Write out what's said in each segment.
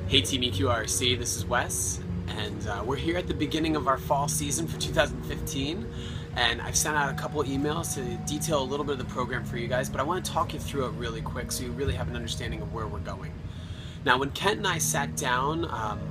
Hey Team EQRRC, this is Wes, and we're here at the beginning of our fall season for 2015, and I've sent out a couple emails to detail a little bit of the program for you guys, but I want to talk you through it really quick so you really have an understanding of where we're going. Now, when Kent and I sat down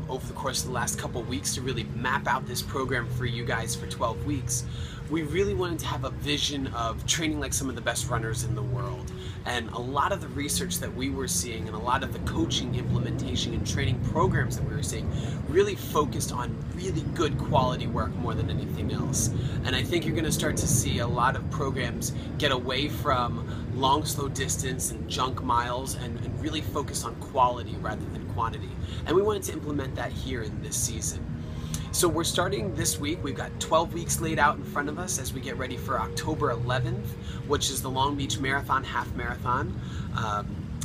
over the course of the last couple weeks to really map out this program for you guys for 12 weeks, we really wanted to have a vision of training like some of the best runners in the world. And a lot of the research that we were seeing and a lot of the coaching, implementation, and training programs that we were seeing really focused on really good quality work more than anything else. And I think you're going to start to see a lot of programs get away from long, slow distance and junk miles and really focus on quality rather than quantity. And we wanted to implement that here in this season. So we're starting this week. We've got 12 weeks laid out in front of us as we get ready for October 11th, which is the Long Beach Marathon Half Marathon.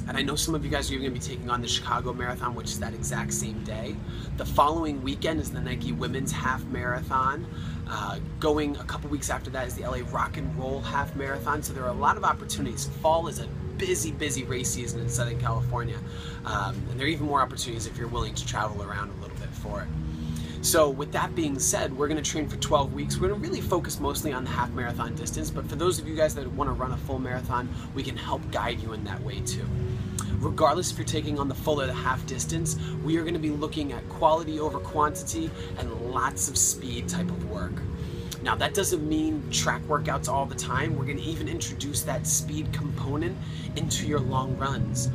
And I know some of you guys are going to be taking on the Chicago Marathon, which is that exact same day. The following weekend is the Nike Women's Half Marathon. Going a couple weeks after that is the LA Rock and Roll Half Marathon. So there are a lot of opportunities. Fall is a busy race season in Southern California. And there are even more opportunities if you're willing to travel around a little bit for it. So with that being said, we're going to train for 12 weeks. We're going to really focus mostly on the half marathon distance, but for those of you guys that want to run a full marathon, we can help guide you in that way too. Regardless if you're taking on the full or the half distance, we are going to be looking at quality over quantity and lots of speed type of work. Now, that doesn't mean track workouts all the time. We're going to even introduce that speed component into your long runs.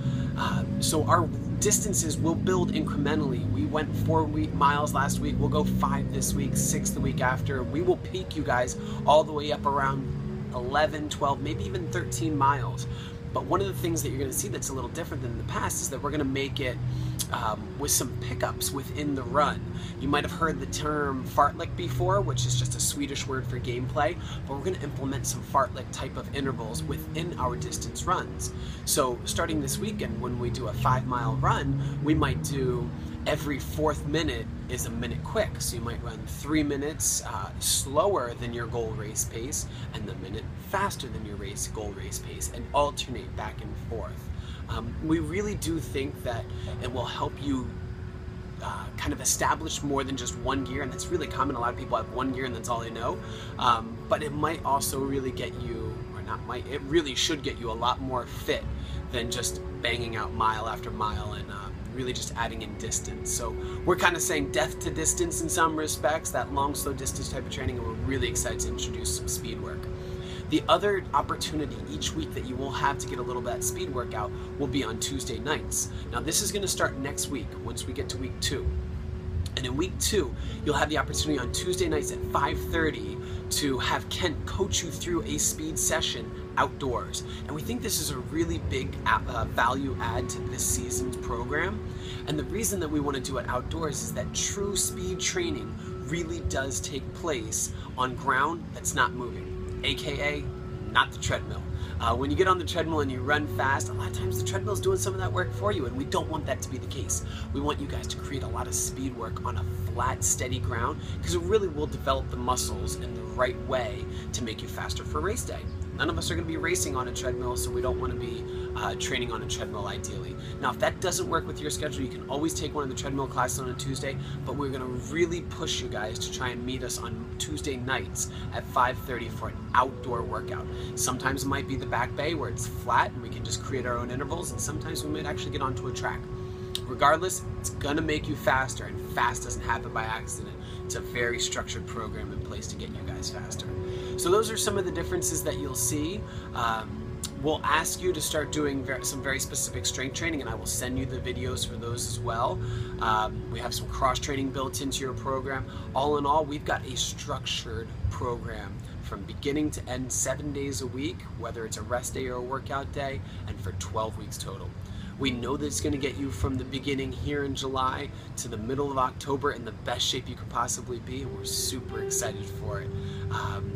So our distances will build incrementally. We went 4 miles last week. We'll go 5 this week, 6 the week after. We will peak you guys all the way up around 11, 12, maybe even 13 miles. But one of the things that you're going to see that's a little different than in the past is that we're going to make it with some pickups within the run. You might have heard the term fartlek before, which is just a Swedish word for gameplay, but we're going to implement some fartlek type of intervals within our distance runs. So starting this weekend, when we do a 5-mile run, we might do every 4th minute is a minute quick. So you might run 3 minutes slower than your goal race pace and the minute faster than your goal race pace, and alternate back and forth. We really do think that it will help you kind of establish more than just one gear, and that's really common. A lot of people have one gear and that's all they know, but it might also really get you, or not might, it really should get you a lot more fit than just banging out mile after mile and really just adding in distance. So we're kind of saying death to distance in some respects, that long, slow distance type of training, and we're really excited to introduce some speed work. The other opportunity each week that you will have to get a little bit of that speed workout will be on Tuesday nights. Now this is going to start next week once we get to week 2. And in week 2, you'll have the opportunity on Tuesday nights at 5:30 to have Kent coach you through a speed session outdoors. And we think this is a really big value add to this season's program. And the reason that we want to do it outdoors is that true speed training really does take place on ground that's not moving, aka not the treadmill. When you get on the treadmill and you run fast, a lot of times the treadmill is doing some of that work for you, and we don't want that to be the case. We want you guys to create a lot of speed work on a flat, steady ground, because it really will develop the muscles in the right way to make you faster for race day. None of us are going to be racing on a treadmill, so we don't want to be training on a treadmill ideally. Now, if that doesn't work with your schedule, you can always take one of the treadmill classes on a Tuesday, but we're going to really push you guys to try and meet us on Tuesday nights at 5:30 for an outdoor workout. Sometimes it might be the back bay where it's flat and we can just create our own intervals, and sometimes we might actually get onto a track. Regardless, it's going to make you faster, and fast doesn't happen by accident. It's a very structured program in place to get you guys faster. So those are some of the differences that you'll see. We'll ask you to start doing some very specific strength training, and I will send you the videos for those as well. We have some cross training built into your program. All in all, we've got a structured program from beginning to end, 7 days a week, whether it's a rest day or a workout day, and for 12 weeks total. We know that it's going to get you from the beginning here in July to the middle of October in the best shape you could possibly be, and we're super excited for it.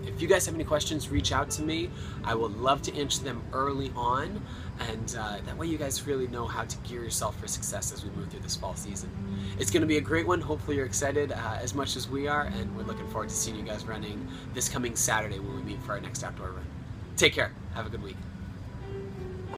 If you guys have any questions, reach out to me. I would love to answer them early on, and that way you guys really know how to gear yourself for success as we move through this fall season. It's going to be a great one. Hopefully you're excited as much as we are, and we're looking forward to seeing you guys running this coming Saturday when we meet for our next outdoor run. Take care. Have a good week.